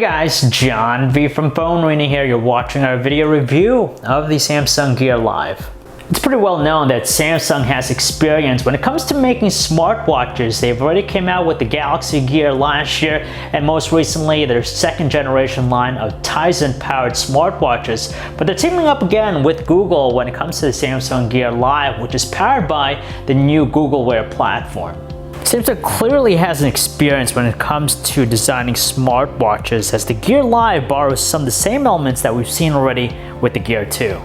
guys, John V from PhoneArena here. You're watching our video review of the Samsung Gear Live. It's pretty well known that Samsung has experience when it comes to making smartwatches. They've already came out with the Galaxy Gear last year, and most recently their second generation line of Tizen powered smartwatches. But they're teaming up again with Google when it comes to the Samsung Gear Live, which is powered by the new Google Wear platform. Samsung clearly has an experience when it comes to designing smartwatches, as the Gear Live borrows some of the same elements that we've seen already with the Gear 2.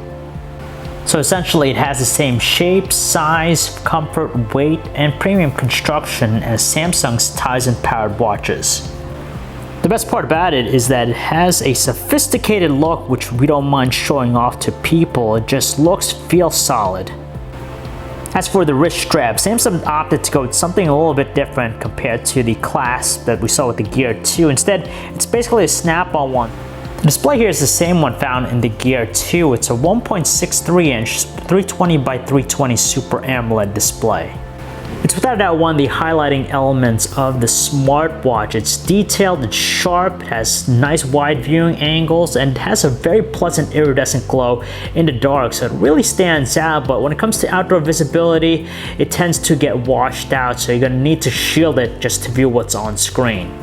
So essentially it has the same shape, size, comfort, weight, and premium construction as Samsung's Tizen powered watches. The best part about it is that it has a sophisticated look which we don't mind showing off to people. It just feels solid. As for the wrist strap, Samsung opted to go with something a little bit different compared to the clasp that we saw with the Gear 2. Instead, it's basically a snap-on one. The display here is the same one found in the Gear 2. It's a 1.63-inch 320 by 320 Super AMOLED display. It's without a doubt one of the highlighting elements of the smartwatch. It's detailed, it's sharp, has nice wide viewing angles, and has a very pleasant iridescent glow in the dark, so it really stands out. But when it comes to outdoor visibility, it tends to get washed out, so you're going to need to shield it just to view what's on screen.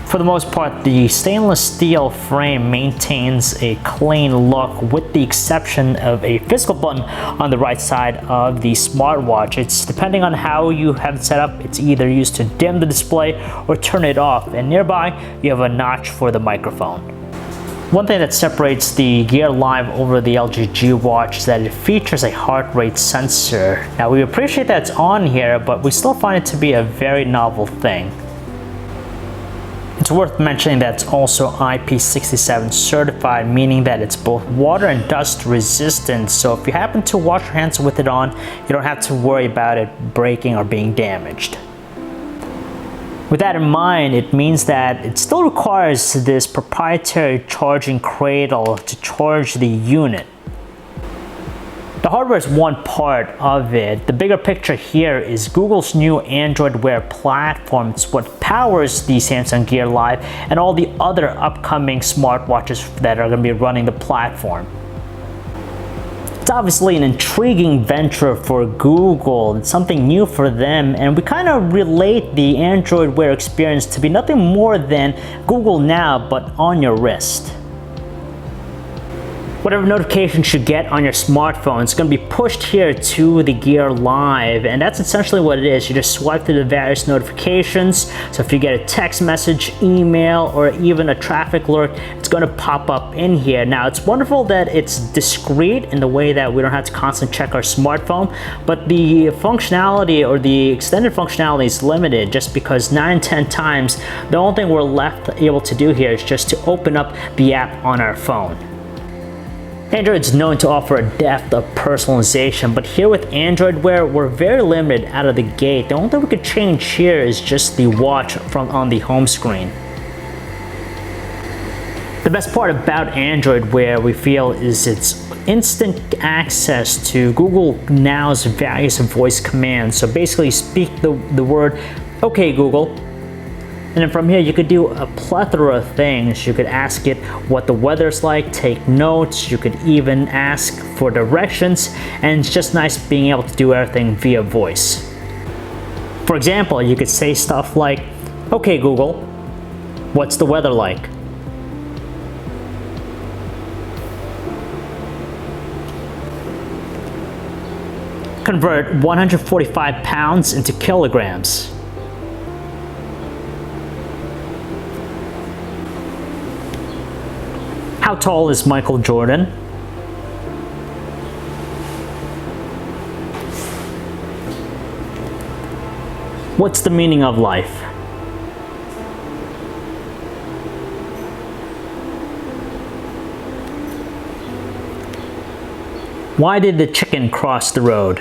For the most part, the stainless steel frame maintains a clean look with the exception of a physical button on the right side of the smartwatch. It's depending on how you have it set up, it's either used to dim the display or turn it off, and nearby you have a notch for the microphone. One thing that separates the Gear Live over the LG G Watch is that it features a heart rate sensor. Now we appreciate that it's on here, but we still find it to be a very novel thing. It's worth mentioning that it's also IP67 certified, meaning that it's both water and dust resistant, so if you happen to wash your hands with it on, you don't have to worry about it breaking or being damaged. With that in mind, it means that it still requires this proprietary charging cradle to charge the unit. The hardware is one part of it. The bigger picture here is Google's new Android Wear platform. It's what powers the Samsung Gear Live and all the other upcoming smartwatches that are going to be running the platform. It's obviously an intriguing venture for Google. It's something new for them, and we kind of relate the Android Wear experience to be nothing more than Google Now, but on your wrist. Whatever notifications you get on your smartphone, it's going to be pushed here to the Gear Live, and that's essentially what it is. You just swipe through the various notifications, so if you get a text message, email, or even a traffic alert, it's going to pop up in here. Now, it's wonderful that it's discreet in the way that we don't have to constantly check our smartphone, but the functionality or the extended functionality is limited, just because 9 in 10 times, the only thing we're left able to do here is just to open up the app on our phone. Android's known to offer a depth of personalization, but here with Android Wear, we're very limited out of the gate. The only thing we could change here is just the watch from on the home screen. The best part about Android Wear, we feel, is its instant access to Google Now's various voice commands. So basically, speak the word, "Okay Google," and then from here you could do a plethora of things. You could ask it what the weather's like, take notes, you could even ask for directions, and it's just nice being able to do everything via voice. For example, you could say stuff like, "Okay Google, what's the weather like?" Convert 145 pounds into kilograms. How tall is Michael Jordan? What's the meaning of life? Why did the chicken cross the road?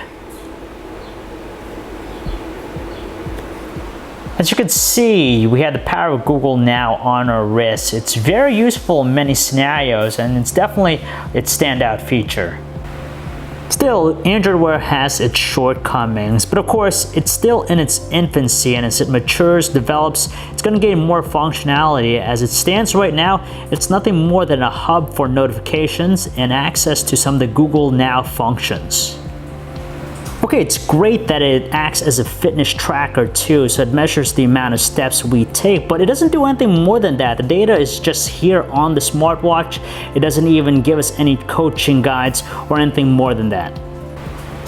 As you can see, we have the power of Google Now on our wrists. It's very useful in many scenarios, and it's definitely its standout feature. Still, Android Wear has its shortcomings, but of course, it's still in its infancy, and as it matures, develops, it's going to gain more functionality. As it stands right now, it's nothing more than a hub for notifications and access to some of the Google Now functions. Okay, it's great that it acts as a fitness tracker too, so it measures the amount of steps we take, but it doesn't do anything more than that. The data is just here on the smartwatch. It doesn't even give us any coaching guides or anything more than that.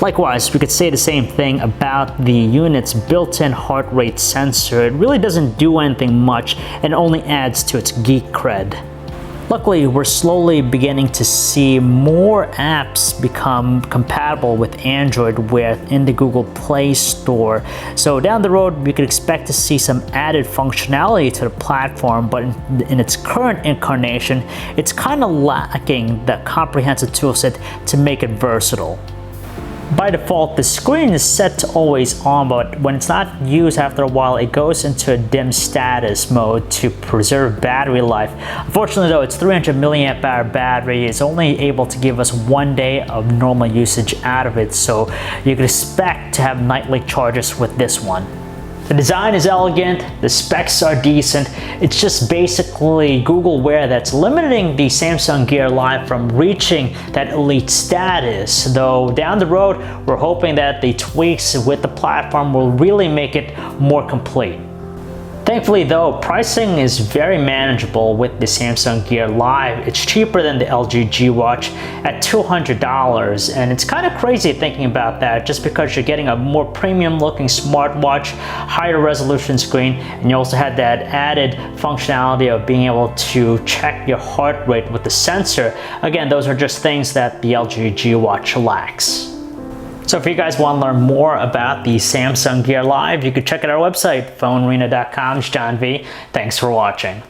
Likewise, we could say the same thing about the unit's built-in heart rate sensor. It really doesn't do anything much and only adds to its geek cred. Luckily, we're slowly beginning to see more apps become compatible with Android Wear in the Google Play Store. So down the road, we could expect to see some added functionality to the platform, but in its current incarnation, it's kind of lacking the comprehensive toolset to make it versatile. By default, the screen is set to always on, but when it's not used after a while, it goes into a dim status mode to preserve battery life. Unfortunately though, its 300 milliamp hour battery is only able to give us 1 day of normal usage out of it, so you can expect to have nightly charges with this one. The design is elegant, the specs are decent. It's just basically Google Wear that's limiting the Samsung Gear Live from reaching that elite status. Though down the road, we're hoping that the tweaks with the platform will really make it more complete. Thankfully though, pricing is very manageable with the Samsung Gear Live. It's cheaper than the LG G Watch at $200, and it's kind of crazy thinking about that just because you're getting a more premium looking smartwatch, higher resolution screen, and you also had that added functionality of being able to check your heart rate with the sensor. Again, those are just things that the LG G Watch lacks. So if you guys want to learn more about the Samsung Gear Live, you can check out our website, PhoneArena.com. It's John V. Thanks for watching.